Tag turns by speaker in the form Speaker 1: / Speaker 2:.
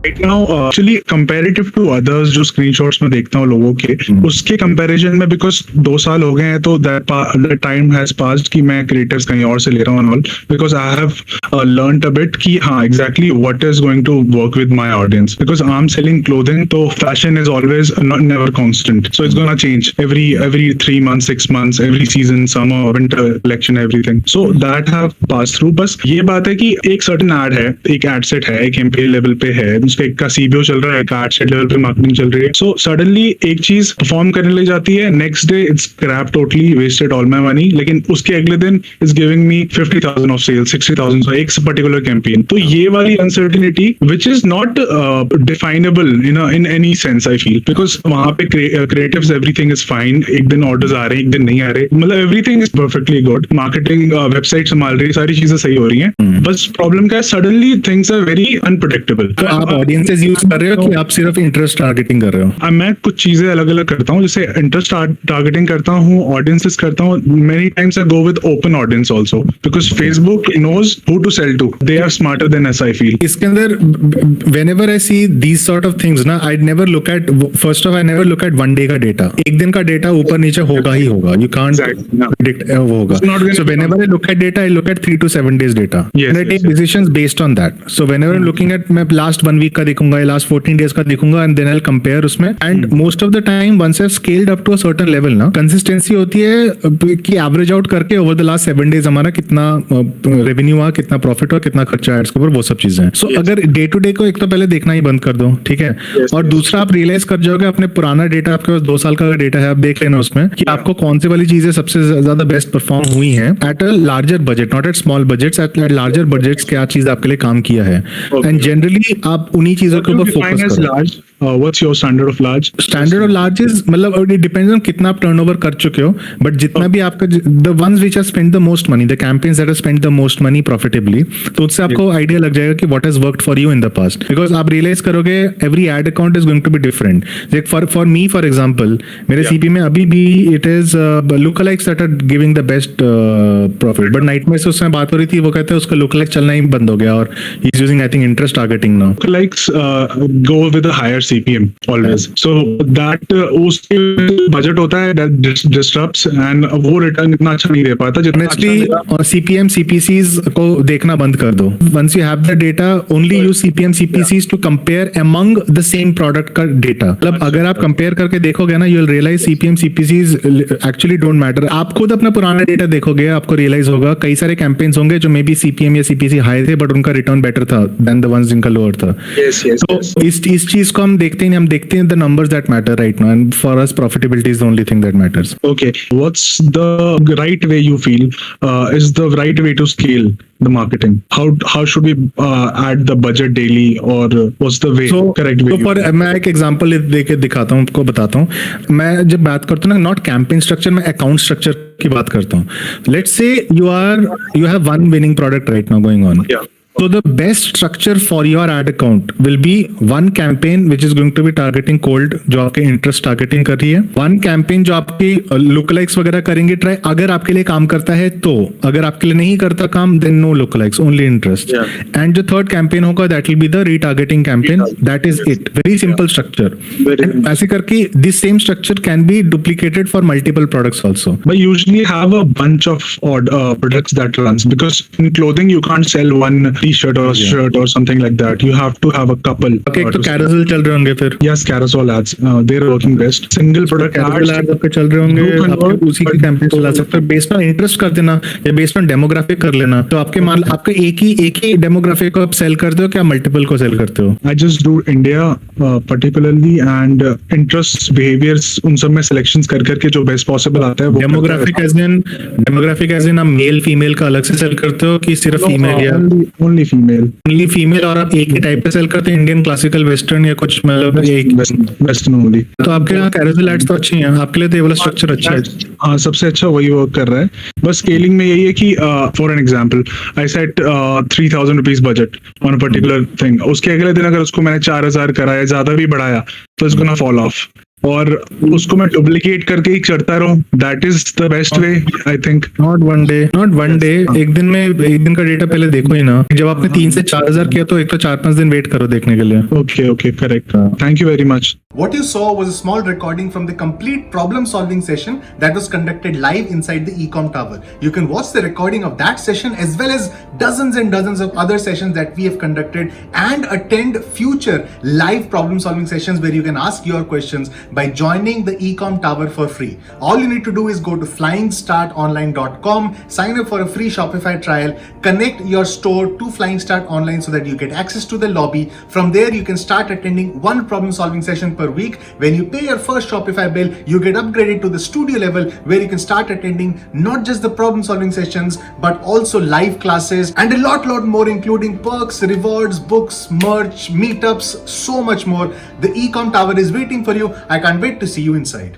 Speaker 1: Right now actually comparative to others जो screenshots में देखता हूँ लोगों के, उसके कंपैरिजन में, बिकॉज 2 साल हो गए हैं तो दैट टाइम हैज पास्ड कि मैं क्रिएटिव्स कहीं और से ले रहा हूँ all, because I have learned a bit कि हाँ exactly what is going to work with my audience, because I am selling clothing, तो fashion is always never constant, so it's gonna change every 3 months 6 months, every season, summer winter collection, everything, so that have passed through. बस ये बात है कि एक certain add है, एक ad set है, एक एमपीएल लेवल पे है, उसका एक का सीबीओ चल रहा है, एक एड सेट लेवल पे मार्केटिंग चल रही है, सो सडनली एक चीज परफॉर्म करने लग जाती है, next day it's crap, totally wasted all my money, लेकिन उसके अगले दिन is giving me 50,000 of sale, 60,000 for एक पर्टिकुलर कैंपेन। तो ये वाली uncertainty which is not definable in any sense I feel, because वहां पे क्रिएटिव्स एवरीथिंग इज फाइन, एक दिन ऑर्डर्स आ रहे हैं, एक दिन नहीं आ रहे, मतलब everything is perfectly good, marketing website संभाल रही है, सारी चीजें सही हो रही हैं, बस प्रॉब्लम क्या है, suddenly things are very unpredictable.
Speaker 2: तो आप ऑडियंसेस यूज कर रहे हो कि आप सिर्फ इंटरेस्ट टारगेटिंग कर रहे हो?
Speaker 1: मैं कुछ चीजें अलग अलग करता हूँ, जैसे इंटरेस्ट टारगेटिंग करता हूँ, ऑडियंसेस करता हूँ, many times I go with open audience also, because Facebook knows who to sell to, they are smarter than us I feel.
Speaker 2: इसके अंदर whenever I see these sort of things ना, I'd never look at, first of all I never look at 1 day का data, एक दिन का data ऊपर नीचे होगा ही होगा, you can't predict वो होगा, so whenever I look at data I look at 3 to 7 days data, and I take decisions based on that, so whenever I'm looking at, मैं last 1 week का देखूंगा या last 14 days का देखूंगा, and then I'll compare उसमें, and most of the time once I've scaled up to a certain level ना, consistency होती है कि average out करके over the last 7 days हमारा कितना revenue हुआ, कितना profit हुआ, कितना खर्चा है इसके ऊपर, वो सब चीजें हैं। So अगर डे टू डे को एक तो पहले देखना ही बंद कर दो, ठीक है, और दूसरा आप रियलाइज कर जाओगे अपने पुराना डेटा, आपके पास 2 साल का डेटा है, आप देख लेना उसमें कि आपको कौन सी वाली चीजें सबसे ज्यादा बेस्ट परफॉर्म हुई हैं at a larger budget, not at small budgets, at larger budgets, क्या चीज आपके लिए काम किया है, एंड जनरली आप उन्हीं चीजों के ऊपर फोकस करो।
Speaker 1: What's your standard of large?
Speaker 2: Standard of large is मतलब it depends on कितना आप टर्नओवर कर चुके हो, बट जितना भी आपका the ones which have spent the most money, the campaigns that have spent the most money profitably, तो उससे आपको आइडिया लग जाएगा कि what has worked for you in the past, because आप रियलाइज करोगे every ad account is going to be different. Like for me for example, मेरे CP में अभी भी it is lookalikes that are giving the best profit, but Nightmare से उसमें बात हो रही थी, वो कहते हैं उसका lookalike चलना ही बंद हो गया, और he is using I think interest targeting now.
Speaker 1: Lookalikes go with a higher CPM always, so that उसके बजट होता है that disrupts, and वो रिटर्न इतना अच्छा नहीं दे पाता जितना
Speaker 2: और CPM CPCs को देखना बंद कर दो। Once you have the data, only use CPM CPCs to compare among the same product का डेटा, मतलब अगर आप कंपेयर करके देखोगे ना, you'll realize CPM CPCs actually don't matter। आप खुद अपना पुराना डेटा देखोगे, आपको रियलाइज होगा कई सारे कैंपेन्स होंगे जो मे बी CPM या CPC हाई थे, बट उनका रिटर्न बेटर था than the ones जिनका लोअर था। तो इस चीज को हम देखते हैं the numbers that matter right now, and for us profitability is the only thing that matters.
Speaker 1: Okay, what's the right way you feel is the right way to scale the marketing? How should we add the budget daily, or what's the way, correct way?
Speaker 2: So मैं एक example देके दिखाता हूँ, आपको बताता हूँ। मैं जब बात करता हूँ ना, नॉट कैंपेन स्ट्रक्चर, मैं अकाउंट स्ट्रक्चर की बात करता हूँ। Let's say you have one winning product right now going on.
Speaker 1: Yeah.
Speaker 2: So the best structure for your ad account will be one campaign which is going to be targeting cold, जो आपके interest targeting कर रही है, one campaign जो आपकी lookalikes वगैरह करेंगे try, अगर आपके लिए काम करता है तो, अगर आपके लिए नहीं करता काम then no lookalikes, only interest. And जो third campaign होगा that will be the retargeting campaign. That is it. Very simple structure. And ऐसे करके this same structure can be duplicated for multiple products also.
Speaker 1: But usually have a bunch of products that runs, because in clothing you can't sell one T-shirt or a shirt or something like that. You have to have a couple.
Speaker 2: Okay, तो carousel चल रहे होंगे फिर?
Speaker 1: Yes, carousel ads. They're working best. Single product
Speaker 2: carousel ads आपके चल रहे होंगे, आप उसी की कैंपेन चला सकते हो, based on interest कर देना या based on demographic कर लेना। तो आपके माल आपका एक ही demographic को आप सेल करते हो क्या मल्टीपल को सेल करते हो?
Speaker 1: I just do India particularly, and interests, behaviors, उन सब में selections करके जो best possible आता है।
Speaker 2: Demographic as in आप मेल फीमेल का अलग से सेल करते हो कि सिर्फ फीमेल या
Speaker 1: only female,
Speaker 2: और आप एक ही टाइप पे सेल करते हैं, इंडियन क्लासिकल वेस्टर्न या कुछ, मतलब एक
Speaker 1: वेस्टर्न ओनली?
Speaker 2: तो आपके यहाँ कैरोसेल एड्स तो अच्छी हैं, आपके लिए तो ये वाला स्ट्रक्चर अच्छा है।
Speaker 1: हाँ, सबसे अच्छा वही वर्क कर रहा है। बस स्केलिंग में यही है कि for an example I set 3,000 rupees budget on a particular thing, उसके अगले दिन अगर उसको मैंने 4,000 कराया, ज्यादा भी बढ़ाया, तो इट्स गोना फॉल ऑफ। और उसको मैं डुप्लीकेट करके ही चढ़ता रहूं, that is the best way I think.
Speaker 2: Not one day, एक दिन का डेटा पहले देखो ही ना। जब आपने 3 से 4,000 किया तो एक तो 4-5 दिन वेट करो देखने के लिए।
Speaker 1: Okay correct, thank you very much.
Speaker 3: What you saw was a small recording from the complete problem solving session that was conducted live inside the Ecom Tower. You can watch the recording of that session as well as dozens and dozens of other sessions that we have conducted and attend future live problem solving sessions where you can ask your questions by joining the Ecom Tower for free. All you need to do is go to flying-start-online.com, sign up for a free Shopify trial, connect your store to Flying Start Online so that you get access to the lobby. From there you can start attending one problem solving session per week. When you pay your first Shopify bill, you get upgraded to the studio level where you can start attending not just the problem solving sessions but also live classes and a lot more, including perks, rewards, books, merch, meetups, so much more. The Ecom Tower is waiting for you. I can't wait to see you inside.